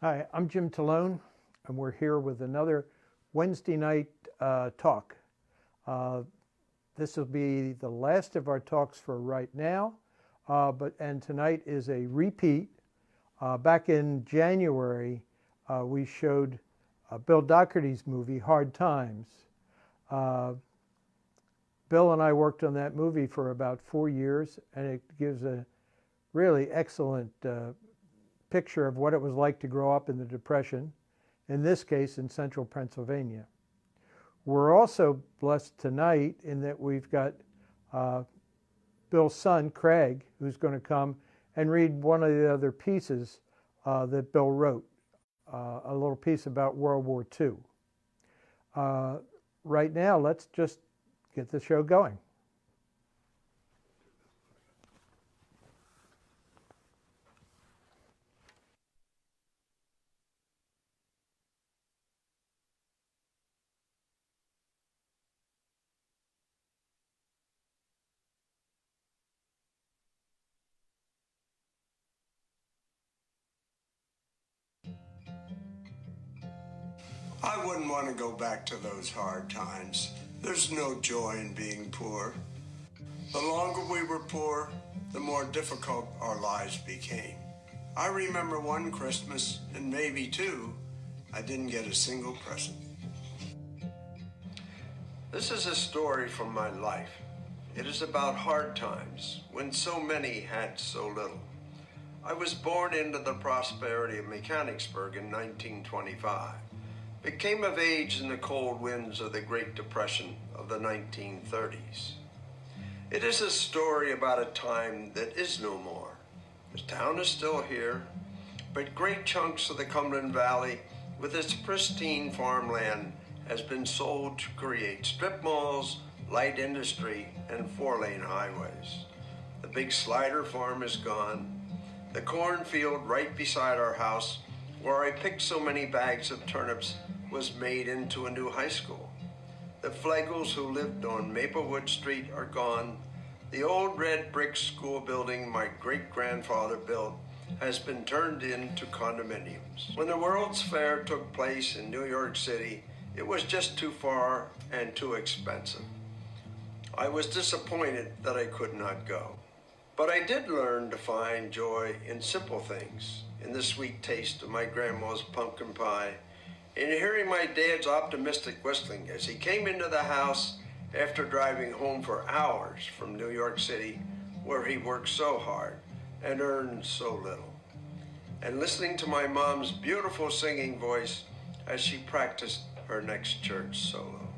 Hi, I'm Jim Talone, and we're here with another Wednesday night talk. This will be the last of our talks for right now, and tonight is a repeat. Back in January, we showed Bill Dougherty's movie, Hard Times. Bill and I worked on that movie for about 4 years, and it gives a really excellent picture of what it was like to grow up in the Depression, in this case in central Pennsylvania. We're also blessed tonight in that we've got Bill's son, Craig, who's going to come and read one of the other pieces that Bill wrote, a little piece about World War II. Right now, let's just get the show going. I wouldn't want to go back to those hard times. There's no joy in being poor. The longer we were poor, the more difficult our lives became. I remember one Christmas, and maybe two, I didn't get a single present. This is a story from my life. It is about hard times, when so many had so little. I was born into the prosperity of Mechanicsburg in 1925. It came of age in the cold winds of the Great Depression of the 1930s. It is a story about a time that is no more. The town is still here, but great chunks of the Cumberland Valley with its pristine farmland has been sold to create strip malls, light industry, and 4-lane highways. The big Slider farm is gone. The cornfield right beside our house, where I picked so many bags of turnips, was made into a new high school. The Flegels who lived on Maplewood Street are gone. The old red brick school building my great-grandfather built has been turned into condominiums. When the World's Fair took place in New York City, it was just too far and too expensive. I was disappointed that I could not go. But I did learn to find joy in simple things, in the sweet taste of my grandma's pumpkin pie, in hearing my dad's optimistic whistling as he came into the house after driving home for hours from New York City, where he worked so hard and earned so little, and listening to my mom's beautiful singing voice as she practiced her next church solo.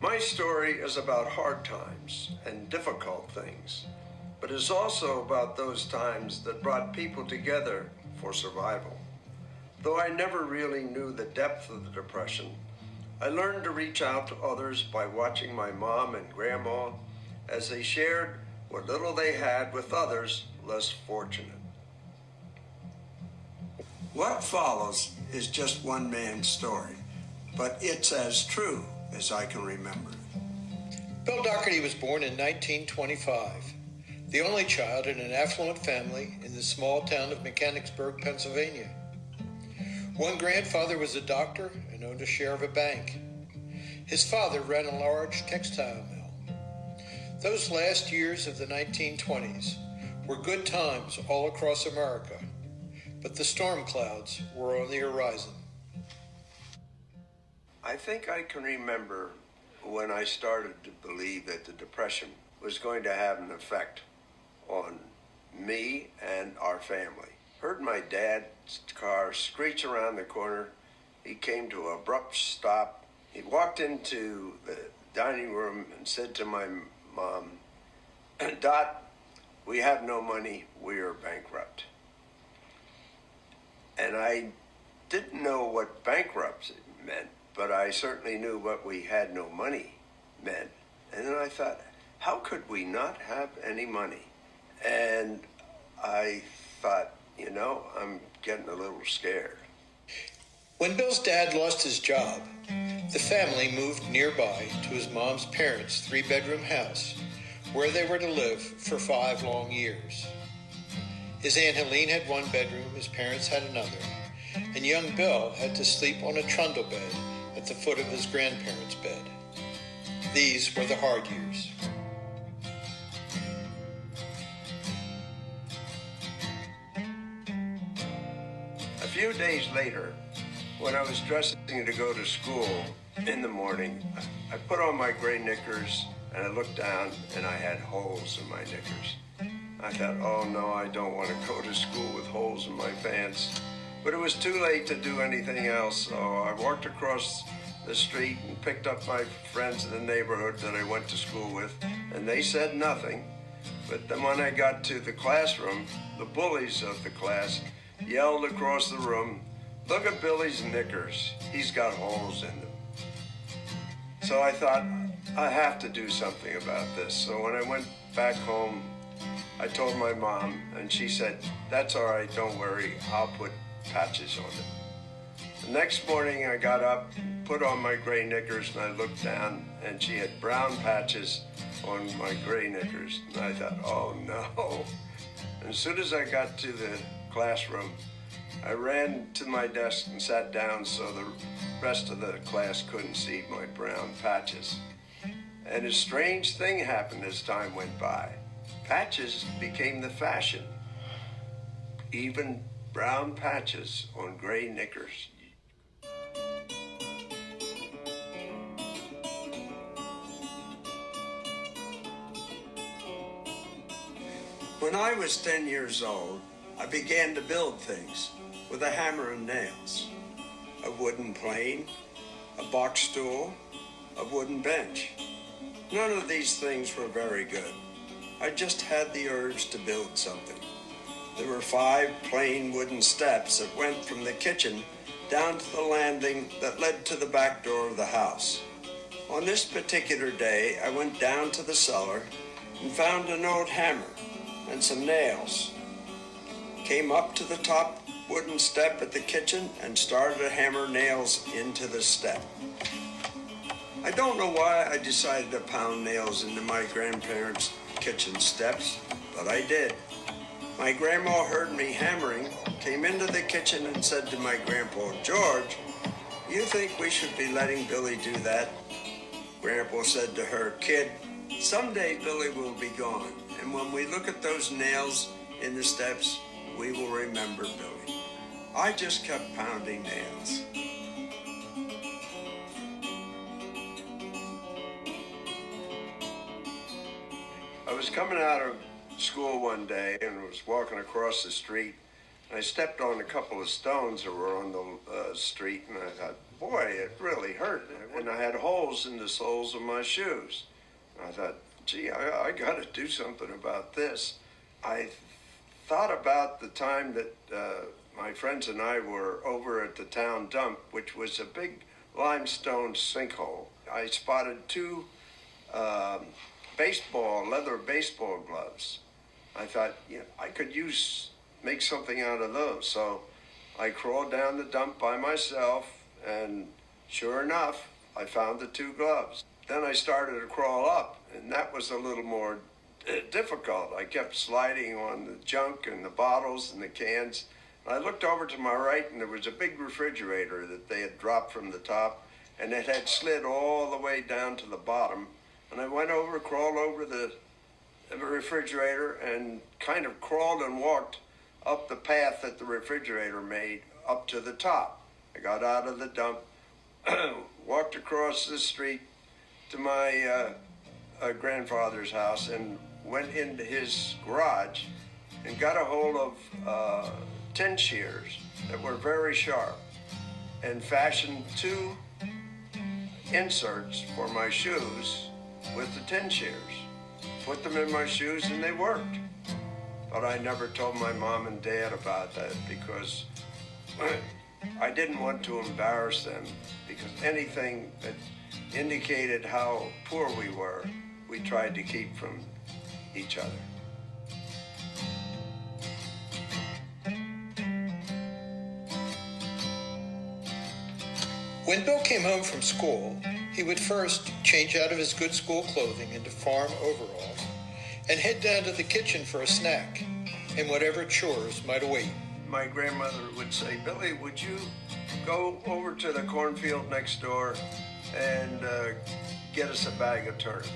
My story is about hard times and difficult things, but is also about those times that brought people together for survival. Though I never really knew the depth of the Depression, I learned to reach out to others by watching my mom and grandma as they shared what little they had with others less fortunate. What follows is just one man's story, but it's as true as I can remember it. Bill Dougherty was born in 1925, the only child in an affluent family in the small town of Mechanicsburg, Pennsylvania. One grandfather was a doctor and owned a share of a bank. His father ran a large textile mill. Those last years of the 1920s were good times all across America, but the storm clouds were on the horizon. I think I can remember when I started to believe that the Depression was going to have an effect on me and our family. Heard my dad's car screech around the corner. He came to an abrupt stop. He walked into the dining room and said to my mom, "Dot, we have no money. We are bankrupt." And I didn't know what bankruptcy meant, but I certainly knew what we had no money meant. And then I thought, how could we not have any money? And I thought, I'm getting a little scared. When Bill's dad lost his job, the family moved nearby to his mom's parents' 3-bedroom house, where they were to live for 5 long years. His Aunt Helene had one bedroom, his parents had another, and young Bill had to sleep on a trundle bed at the foot of his grandparents' bed. These were the hard years. A few days later, when I was dressing to go to school in the morning, I put on my gray knickers and I looked down and I had holes in my knickers. I thought, oh no, I don't want to go to school with holes in my pants. But it was too late to do anything else, so I walked across the street and picked up my friends in the neighborhood that I went to school with, and they said nothing. But then when I got to the classroom, the bullies of the class yelled across the room, "Look at Billy's knickers, he's got holes in them." So I thought, I have to do something about this. So when I went back home, I told my mom, and she said, "That's all right, don't worry, I'll put patches on it." The next morning I got up, put on my gray knickers, and I looked down, and she had brown patches on my gray knickers. And I thought, oh no. And as soon as I got to the classroom, I ran to my desk and sat down so the rest of the class couldn't see my brown patches. And a strange thing happened as time went by. Patches became the fashion. Even brown patches on gray knickers. When I was 10 years old, I began to build things with a hammer and nails. A wooden plane, a box stool, a wooden bench. None of these things were very good. I just had the urge to build something. There were 5 plain wooden steps that went from the kitchen down to the landing that led to the back door of the house. On this particular day, I went down to the cellar and found an old hammer and some nails. Came up to the top wooden step at the kitchen and started to hammer nails into the step. I don't know why I decided to pound nails into my grandparents' kitchen steps, but I did. My grandma heard me hammering, came into the kitchen and said to my grandpa, "George, you think we should be letting Billy do that?" Grandpa said to her, "Kid, someday Billy will be gone, and when we look at those nails in the steps, we will remember Billy." I just kept pounding nails. I was coming out of school one day and was walking across the street. I stepped on a couple of stones that were on the street, and I thought, boy, it really hurt. And I had holes in the soles of my shoes. And I thought, gee, I got to do something about this. I thought about the time that my friends and I were over at the town dump, which was a big limestone sinkhole. I spotted 2 leather baseball gloves. I thought, I could make something out of those. So I crawled down the dump by myself, and sure enough, I found the 2 gloves. Then I started to crawl up, and that was a little more difficult. I kept sliding on the junk and the bottles and the cans. I looked over to my right, and there was a big refrigerator that they had dropped from the top, and it had slid all the way down to the bottom. And I went over, crawled over the refrigerator, and kind of crawled and walked up the path that the refrigerator made up to the top. I got out of the dump, walked across the street to my grandfather's house, and went into his garage and got a hold of tin shears that were very sharp and fashioned 2 inserts for my shoes with the tin shears. Put them in my shoes and they worked. But I never told my mom and dad about that because I didn't want to embarrass them, because anything that indicated how poor we were, we tried to keep from each other. When Bill came home from school, he would first change out of his good school clothing into farm overalls and head down to the kitchen for a snack. and whatever chores might await. My grandmother would say, Billy, would you go over to the cornfield next door and get us a bag of turnips?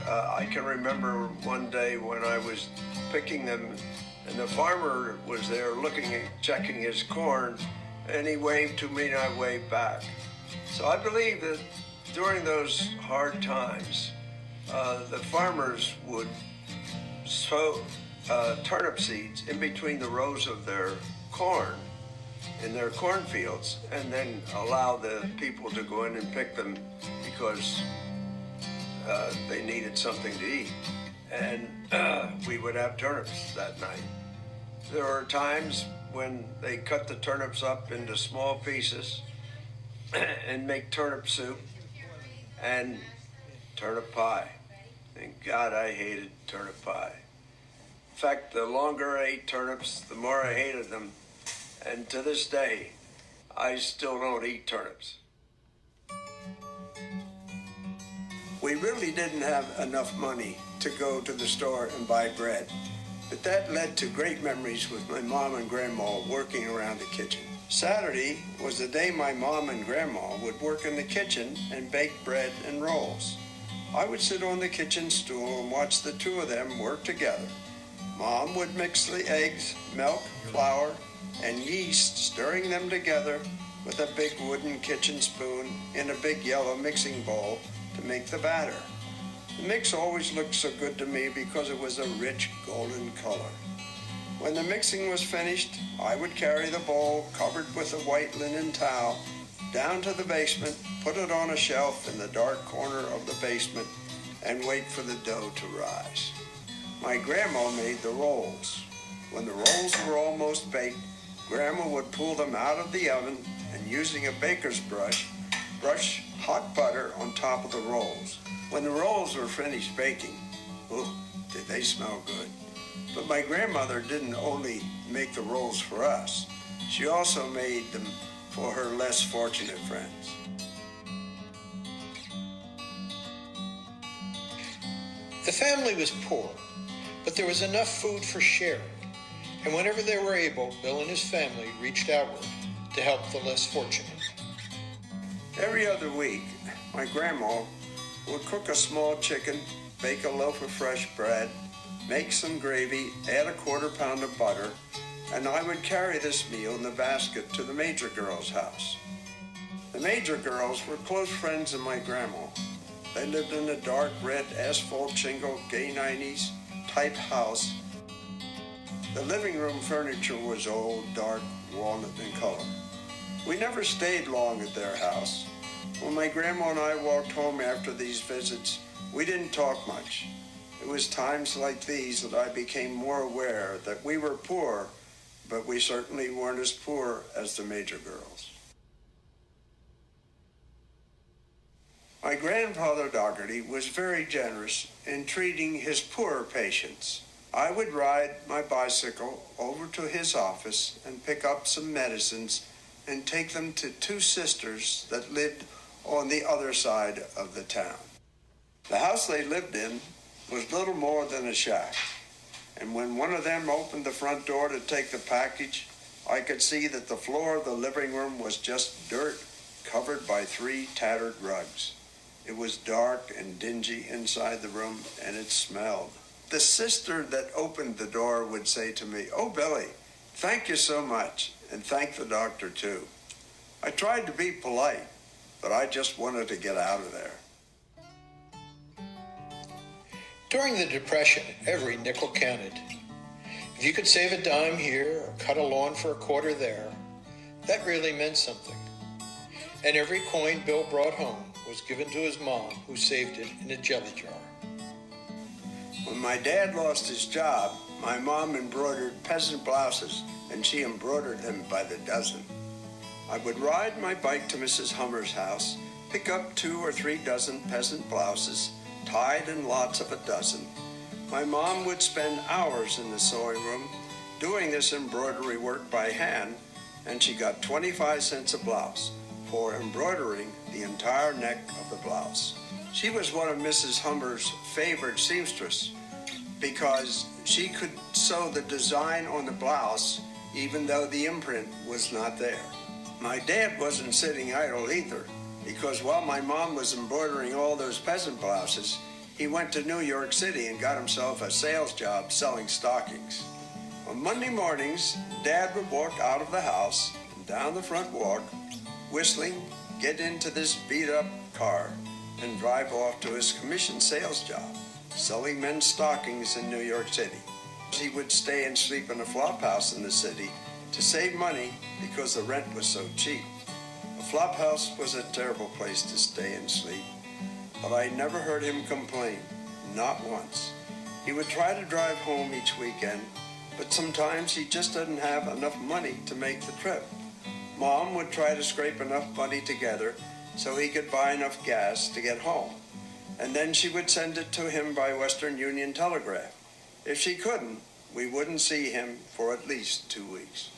I can remember one day when I was picking them and the farmer was there checking his corn, and he waved to me and I waved back. So I believe that during those hard times, the farmers would sow turnip seeds in between the rows of their corn in their cornfields, and then allow the people to go in and pick them because they needed something to eat. And we would have turnips that night. There are times when they cut the turnips up into small pieces and make turnip soup and turnip pie. And God, I hated turnip pie. In fact, the longer I ate turnips, the more I hated them. And to this day, I still don't eat turnips. We really didn't have enough money to go to the store and buy bread, but that led to great memories with my mom and grandma working around the kitchen. Saturday was the day my mom and grandma would work in the kitchen and bake bread and rolls. I would sit on the kitchen stool and watch the two of them work together. Mom would mix the eggs, milk, flour, and yeast, stirring them together with a big wooden kitchen spoon in a big yellow mixing bowl to make the batter. The mix always looked so good to me because it was a rich golden color. When the mixing was finished, I would carry the bowl covered with a white linen towel down to the basement, put it on a shelf in the dark corner of the basement, and wait for the dough to rise. My grandma made the rolls. When the rolls were almost baked, Grandma would pull them out of the oven and, using a baker's brush hot butter on top of the rolls. When the rolls were finished baking, oh, did they smell good. But my grandmother didn't only make the rolls for us. She also made them for her less fortunate friends. The family was poor, but there was enough food for sharing. And whenever they were able, Bill and his family reached outward to help the less fortunate. Every other week, my grandma would cook a small chicken, bake a loaf of fresh bread, make some gravy, add a quarter pound of butter, and I would carry this meal in the basket to the Major girls' house. The Major girls were close friends of my grandma. They lived in a dark red asphalt shingle, gay 90s type house. The living room furniture was old, dark, walnut in color. We never stayed long at their house. When my grandma and I walked home after these visits, we didn't talk much. It was times like these that I became more aware that we were poor, but we certainly weren't as poor as the Major girls. My grandfather Dougherty was very generous in treating his poorer patients. I would ride my bicycle over to his office and pick up some medicines and take them to two sisters that lived on the other side of the town. The house they lived in was little more than a shack, and when one of them opened the front door to take the package, I could see that the floor of the living room was just dirt covered by 3 tattered rugs. It was dark and dingy inside the room, and it smelled. The sister that opened the door would say to me, "Oh, Billy, thank you so much, and thank the doctor, too." I tried to be polite, but I just wanted to get out of there. During the Depression, every nickel counted. If you could save a dime here or cut a lawn for a quarter there, that really meant something. And every coin Bill brought home was given to his mom, who saved it in a jelly jar. When my dad lost his job, my mom embroidered peasant blouses, and she embroidered them by the dozen. I would ride my bike to Mrs. Hummer's house, pick up 2 or 3 dozen peasant blouses, tied in lots of a dozen. My mom would spend hours in the sewing room doing this embroidery work by hand, and she got 25 cents a blouse for embroidering the entire neck of the blouse. She was one of Mrs. Hummer's favorite seamstress because she could sew the design on the blouse, even though the imprint was not there. My dad wasn't sitting idle either, because while my mom was embroidering all those peasant blouses, he went to New York City and got himself a sales job selling stockings. On Monday mornings, Dad would walk out of the house and down the front walk, whistling, get into this beat-up car, and drive off to his commission sales job, selling men's stockings in New York City. He would stay and sleep in a flop house in the city to save money because the rent was so cheap. A flop house was a terrible place to stay and sleep, but I never heard him complain, not once. He would try to drive home each weekend, but sometimes he just didn't have enough money to make the trip. Mom would try to scrape enough money together so he could buy enough gas to get home, and then she would send it to him by Western Union Telegraph. If she couldn't, we wouldn't see him for at least 2 weeks.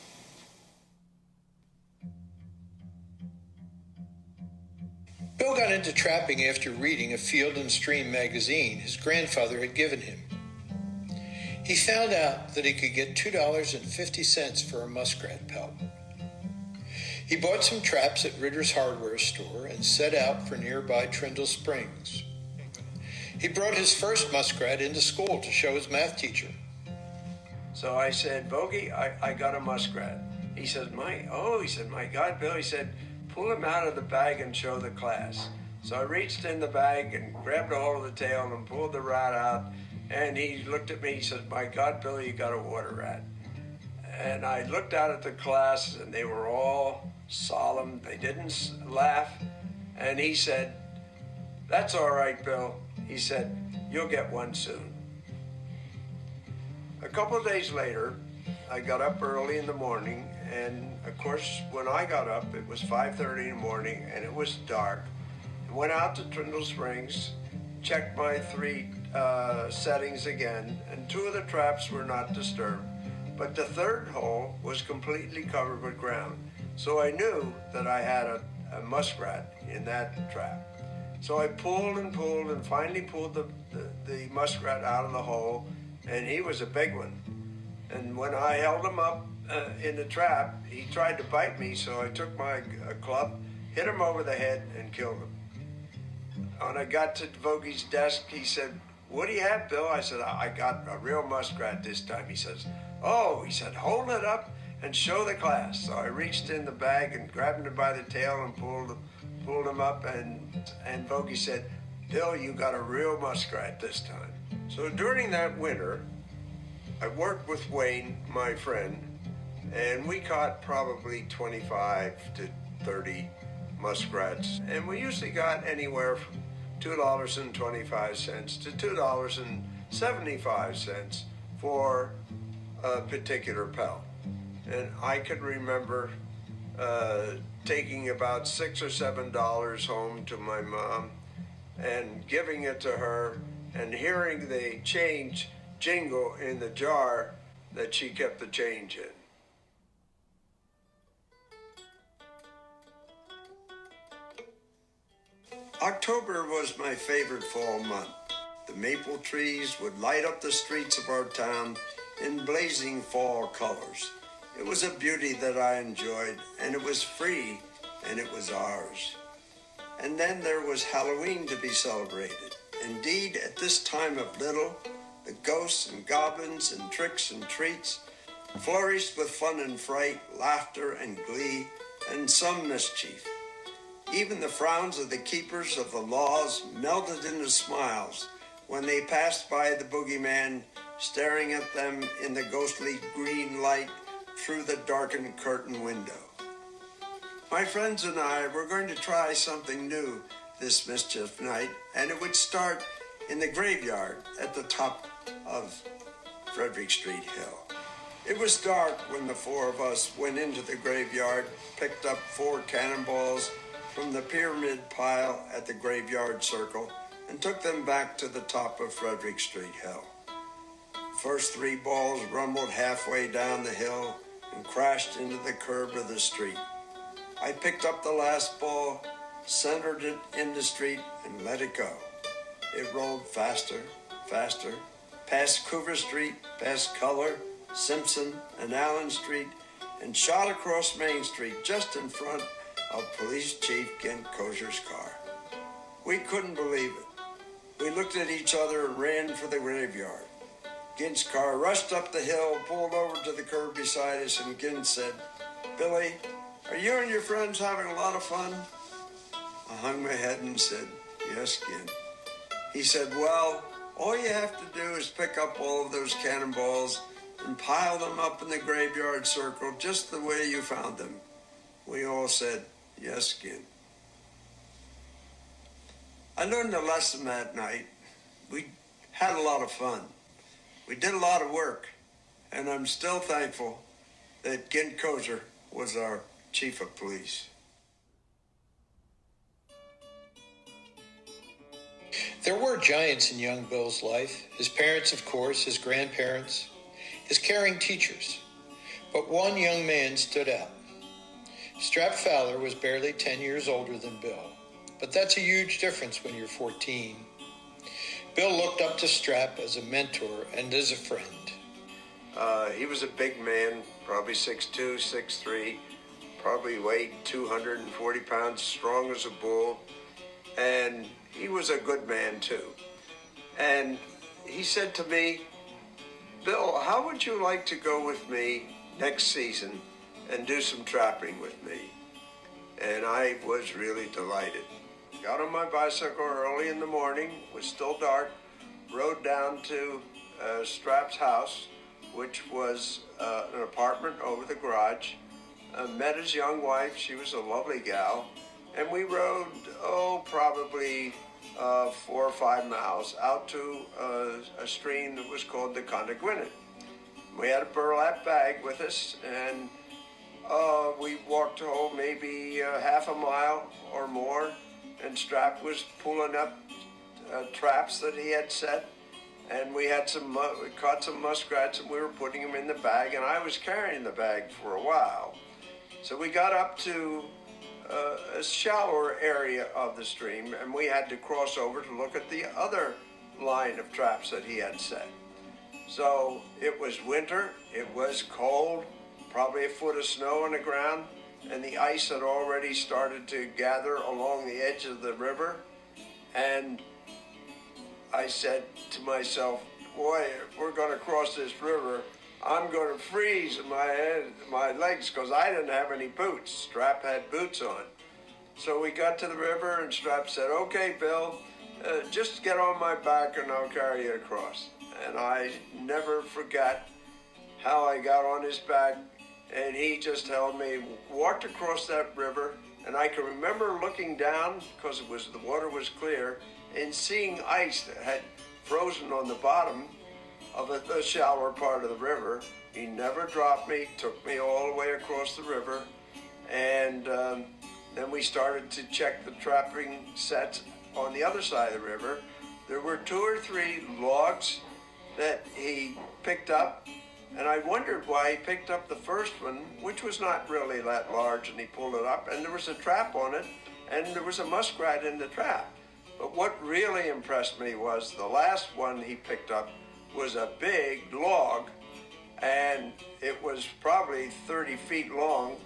Bill got into trapping after reading a Field and Stream magazine his grandfather had given him. He found out that he could get $2.50 for a muskrat pelt. He bought some traps at Ritter's hardware store and set out for nearby Trindle Springs. He brought his first muskrat into school to show his math teacher. So I said, Bogey, I got a muskrat. He said, my God, Bill, he said, pull him out of the bag and show the class. So I reached in the bag and grabbed a hold of the tail and pulled the rat out. And he looked at me, he said, my God, Bill, you got a water rat. And I looked out at the class and they were all solemn. They didn't laugh. And he said, that's all right, Bill. He said, you'll get one soon. A couple of days later, I got up early in the morning, and of course, when I got up, it was 5:30 in the morning, and it was dark. I went out to Trindle Springs, checked my 3 settings again, and 2 of the traps were not disturbed, but the 3rd hole was completely covered with ground. So I knew that I had a muskrat in that trap. So I pulled and pulled and finally pulled the muskrat out of the hole, and he was a big one. And when I held him up in the trap, he tried to bite me, so I took my club, hit him over the head, and killed him. When I got to Vogie's desk, he said, what do you have, Bill? I said, I got a real muskrat this time. He says, oh, he said, hold it up and show the class. So I reached in the bag and grabbed him by the tail and pulled him up, and Vogie said, Bill, you got a real muskrat this time. So during that winter, I worked with Wayne, my friend, and we caught probably 25 to 30 muskrats. And we usually got anywhere from $2.25 to $2.75 for a particular pelt. And I could remember taking about $6 or $7 home to my mom and giving it to her and hearing the change jingle in the jar that she kept the change in. October was my favorite fall month. The maple trees would light up the streets of our town in blazing fall colors. It was a beauty that I enjoyed, and it was free, and it was ours. And then there was Halloween to be celebrated. Indeed, at this time of little, the ghosts and goblins and tricks and treats flourished with fun and fright, laughter and glee, and some mischief. Even the frowns of the keepers of the laws melted into smiles when they passed by the boogeyman, staring at them in the ghostly green light through the darkened curtain window. My friends and I were going to try something new this mischief night, and it would start in the graveyard at the top of Frederick Street Hill. It was dark when the 4 of us went into the graveyard, picked up 4 cannonballs from the pyramid pile at the graveyard circle, and took them back to the top of Frederick Street Hill. The first 3 balls rumbled halfway down the hill and crashed into the curb of the street. I picked up the last ball, centered it in the street, and let it go. It rolled faster, faster, past Coover Street, past Culler, Simpson, and Allen Street, and shot across Main Street just in front of Police Chief Gint Kozier's car. We couldn't believe it. We looked at each other and ran for the graveyard. Gint's car rushed up the hill, pulled over to the curb beside us, and Gint said, "Billy, are you and your friends having a lot of fun?" I hung my head and said, "Yes, Gint." He said, "Well, all you have to do is pick up all of those cannonballs and pile them up in the graveyard circle just the way you found them." We all said, "Yes, Gint." I learned a lesson that night. We had a lot of fun. We did a lot of work, and I'm still thankful that Gint Kozier was our chief of police. There were giants in young Bill's life, his parents, of course, his grandparents, his caring teachers. But one young man stood out. Strap Fowler was barely 10 years older than Bill, but that's a huge difference when you're 14. Bill looked up to Strap as a mentor and as a friend. He was a big man, probably 6'2", 6'3", probably weighed 240 pounds, strong as a bull, and he was a good man too. And he said to me, "Bill, how would you like to go with me next season and do some trapping with me?" And I was really delighted. Got on my bicycle early in the morning, it was still dark, rode down to Strap's house, which was an apartment over the garage. Met his young wife, she was a lovely gal, and we rode, probably 4 or 5 miles out to a stream that was called the Conagwinnett. We had a burlap bag with us, and we walked home maybe half a mile or more, and Strap was pulling up traps that he had set, and we had we caught some muskrats, and we were putting them in the bag, and I was carrying the bag for a while. So we got up to a shallower area of the stream, and we had to cross over to look at the other line of traps that he had set. So it was winter, it was cold, probably a foot of snow on the ground, and the ice had already started to gather along the edge of the river. And I said to myself, "Boy, if we're going to cross this river, I'm going to freeze in my legs," because I didn't have any boots. Strap had boots on. So we got to the river, and Strap said, "Okay, Bill, just get on my back and I'll carry you across." And I never forgot how I got on his back, and he just held me, walked across that river, and I can remember looking down, because the water was clear, and seeing ice that had frozen on the bottom of the shallower part of the river. He never dropped me, took me all the way across the river, and then we started to check the trapping sets on the other side of the river. There were 2 or 3 logs that he picked up, and I wondered why he picked up the first one, which was not really that large, and he pulled it up, and there was a trap on it, and there was a muskrat in the trap. But what really impressed me was the last one he picked up was a big log, and it was probably 30 feet long.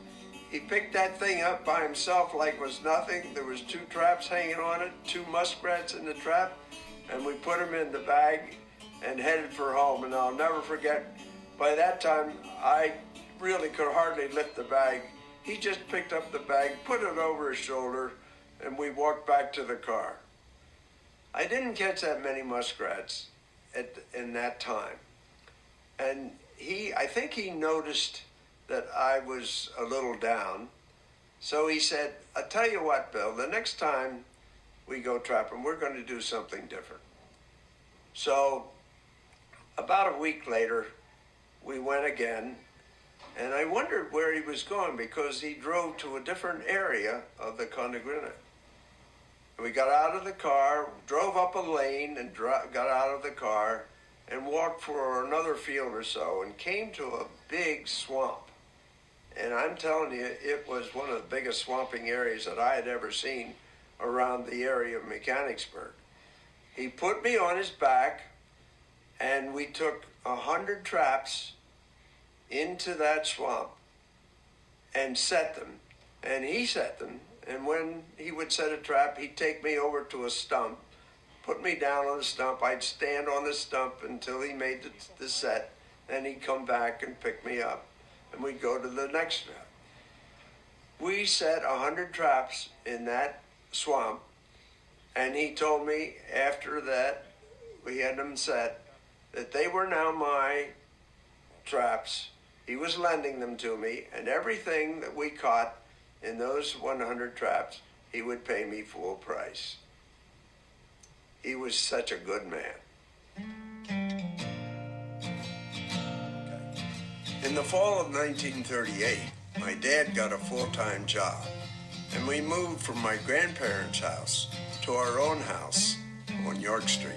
He picked that thing up by himself like it was nothing. There was 2 traps hanging on it, 2 muskrats in the trap, and we put them in the bag and headed for home. And I'll never forget, by that time, I really could hardly lift the bag. He just picked up the bag, put it over his shoulder, and we walked back to the car. I didn't catch that many muskrats in that time. And I think he noticed that I was a little down. So he said, "I'll tell you what, Bill, the next time we go trapping, we're going to do something different." So about a week later, we went again, and I wondered where he was going, because he drove to a different area of the Conagwinnett. We got out of the car, drove up a lane, and got out of the car, and walked for another field or so, and came to a big swamp. And I'm telling you, it was one of the biggest swamping areas that I had ever seen around the area of Mechanicsburg. He put me on his back, and we took 100 traps into that swamp and set them. And he set them. And when he would set a trap, he'd take me over to a stump, put me down on the stump. I'd stand on the stump until he made the set. Then he'd come back and pick me up, and we'd go to the next trap. We set 100 traps in that swamp, and he told me after that we had them set that they were now my traps. He was lending them to me, and everything that we caught in those 100 traps, he would pay me full price. He was such a good man. In the fall of 1938, my dad got a full-time job, and we moved from my grandparents' house to our own house on York Street.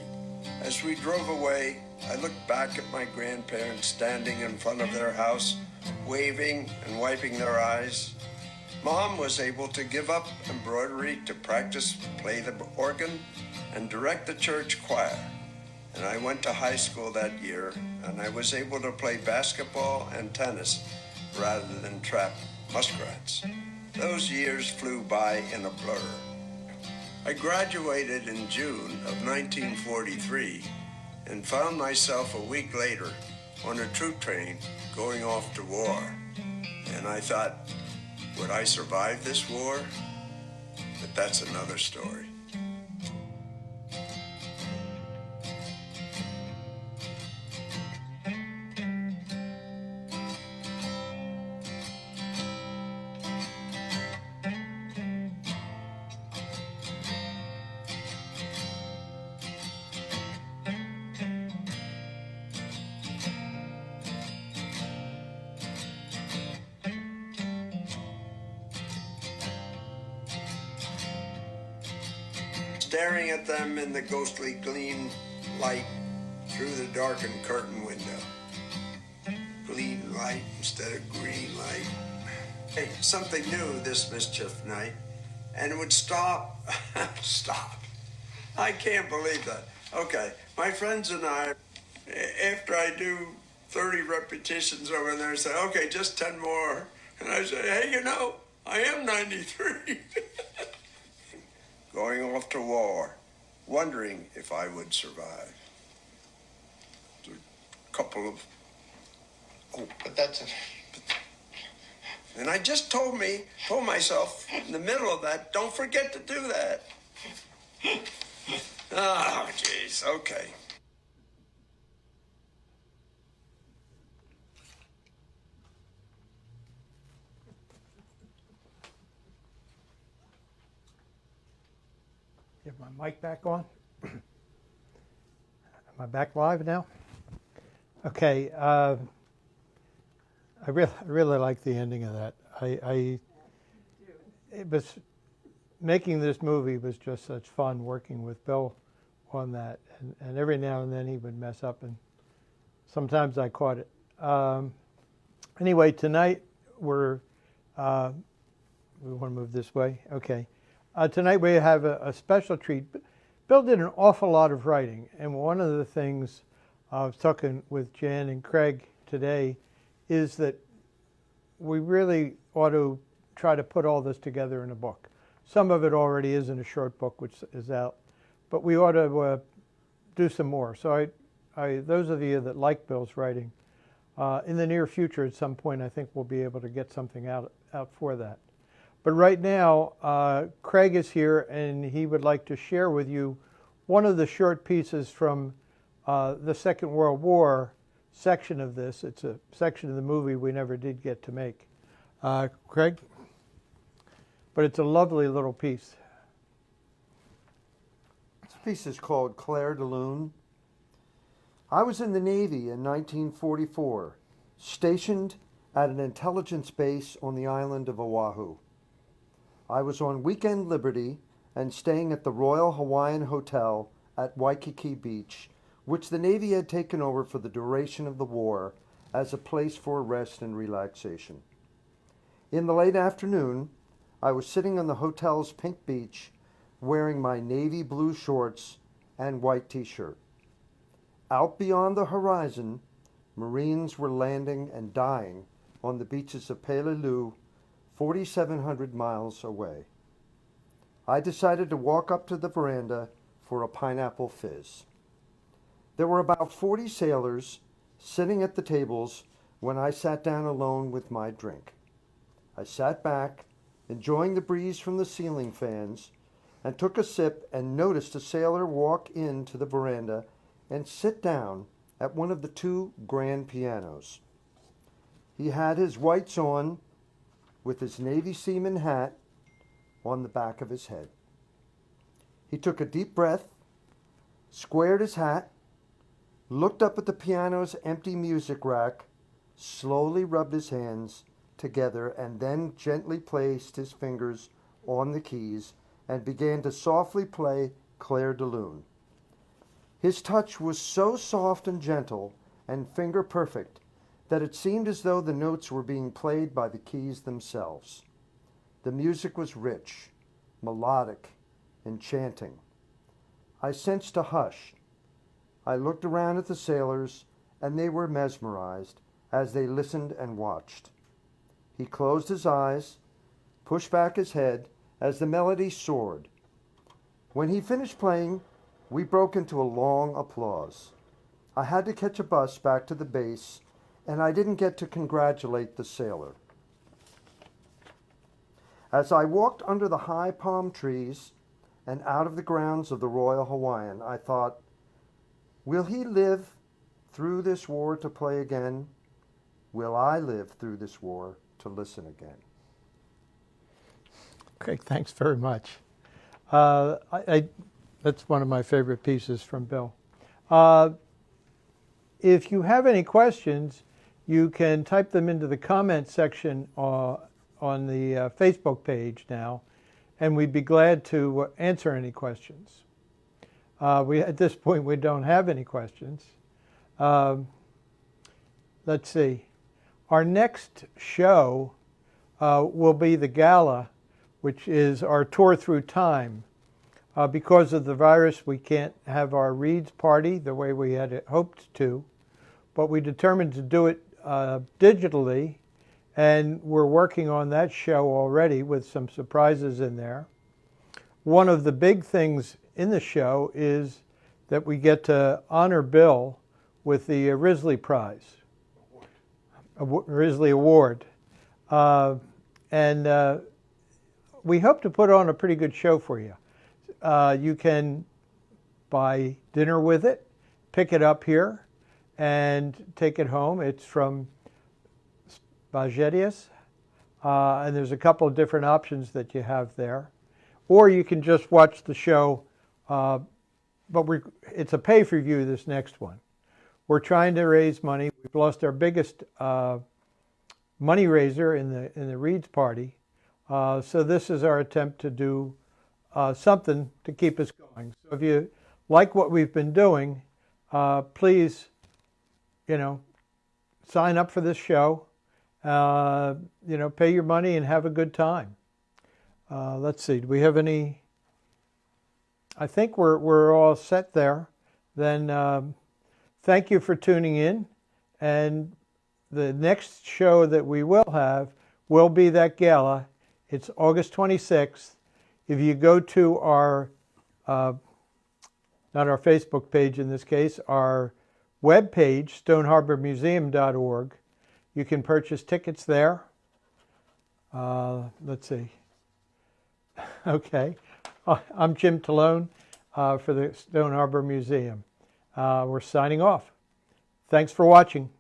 As we drove away, I looked back at my grandparents standing in front of their house, waving and wiping their eyes. Mom was able to give up embroidery to practice, play the organ, and direct the church choir. And I went to high school that year, and I was able to play basketball and tennis rather than trap muskrats. Those years flew by in a blur. I graduated in June of 1943 and found myself a week later on a troop train going off to war. And I thought, would I survive this war? But that's another story. Staring at them in the ghostly gleam light through the darkened curtain window. Green light instead of green light. Hey, something new this mischief night, and it would stop. Stop. I can't believe that. Okay, my friends and I, after I do 30 repetitions over there, say, okay, just 10 more. And I say, hey, you know, I am 93. Going off to war, wondering if I would survive. A couple of... Oh, but that's... And I just told myself in the middle of that, don't forget to do that. Oh, jeez, okay. Get my mic back on. Am I back live now? Okay. I really like the ending of that. It was making this movie was just such fun working with Bill on that, and every now and then he would mess up, and sometimes I caught it. Anyway, tonight we want to move this way. Okay. Tonight we have a special treat. Bill did an awful lot of writing, and one of the things I was talking with Jan and Craig today is that we really ought to try to put all this together in a book. Some of it already is in a short book, which is out, but we ought to do some more. So those of you that like Bill's writing, in the near future at some point, I think we'll be able to get something out for that. But right now, Craig is here, and he would like to share with you one of the short pieces from the Second World War section of this. It's a section of the movie we never did get to make. Craig? But it's a lovely little piece. This piece is called Clair de Lune. I was in the Navy in 1944, stationed at an intelligence base on the island of Oahu. I was on weekend liberty and staying at the Royal Hawaiian Hotel at Waikiki Beach, which the Navy had taken over for the duration of the war as a place for rest and relaxation. In the late afternoon, I was sitting on the hotel's pink beach wearing my navy blue shorts and white t-shirt. Out beyond the horizon, Marines were landing and dying on the beaches of Peleliu, 4,700 miles away. I decided to walk up to the veranda for a pineapple fizz. There were about 40 sailors sitting at the tables when I sat down alone with my drink. I sat back, enjoying the breeze from the ceiling fans, and took a sip and noticed a sailor walk into the veranda and sit down at one of the two grand pianos. He had his whites on with his Navy seaman hat on the back of his head. He took a deep breath, squared his hat, looked up at the piano's empty music rack, slowly rubbed his hands together, and then gently placed his fingers on the keys and began to softly play Clair de Lune. His touch was so soft and gentle and finger perfect that it seemed as though the notes were being played by the keys themselves. The music was rich, melodic, enchanting. I sensed a hush. I looked around at the sailors, and they were mesmerized as they listened and watched. He closed his eyes, pushed back his head as the melody soared. When he finished playing, we broke into a long applause. I had to catch a bus back to the base, and I didn't get to congratulate the sailor. As I walked under the high palm trees and out of the grounds of the Royal Hawaiian, I thought, will he live through this war to play again? Will I live through this war to listen again? Okay, thanks very much. That's one of my favorite pieces from Bill. If you have any questions, you can type them into the comment section on the Facebook page now, and we'd be glad to answer any questions. At this point, we don't have any questions. Let's see. Our next show will be the gala, which is our tour through time. Because of the virus, we can't have our Reads party the way we had hoped to, but we determined to do it digitally, and we're working on that show already with some surprises in there. One of the big things in the show is that we get to honor Bill with the Risley Prize, Risley Award. And we hope to put on a pretty good show for you. You can buy dinner with it, pick it up here, and take it home. It's from Spaghettius, and there's a couple of different options that you have there. Or you can just watch the show, but it's a pay-per-view, this next one. We're trying to raise money. We've lost our biggest money raiser in the Reads party, so this is our attempt to do something to keep us going. So if you like what we've been doing, please, sign up for this show. Pay your money and have a good time. Let's see. Do we have any? I think we're all set there. Then thank you for tuning in. And the next show that we will have will be that gala. It's August 26th. If you go to our, not our Facebook page in this case, our web page, stoneharbormuseum.org, you can purchase tickets there. Let's see. Okay. I'm Jim Talone for the Stone Harbor Museum. We're signing off. Thanks for watching.